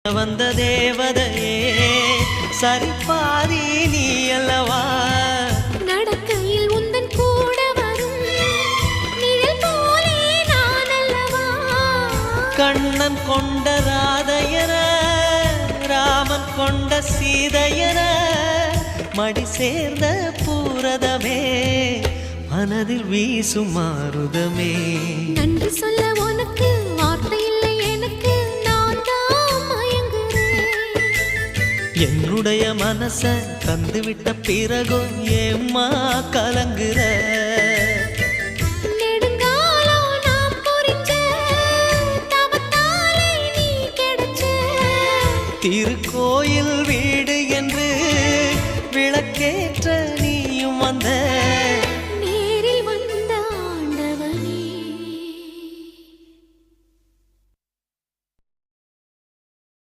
வந்த தேவதையே சரிபாதி நீ அல்லவா நடக்கையில் உந்தன் கூட வரும் நிழல் போலே நான் அல்லவா கண்ணன் கொண்ட ராதையர ராமன் கொண்ட சீதையர மடி சேர்ந்த பூரதமே மனதில் வீசும் மாருதமே நன்றி சொல்ல உனக்கு வார்த்தை இல்லை எனக்கு நான் தான் மயங்குறேன் என்னுடைய மனச தந்துவிட்ட பிறகும் ஏம்மா கலங்குற நெடுங்காலம் நாம் பொறிச்ச தவத்தாலே நீ கிடைச்ச திருக்கோயில் வீடு என்று விளக்கேற்ற நீயும் வந்த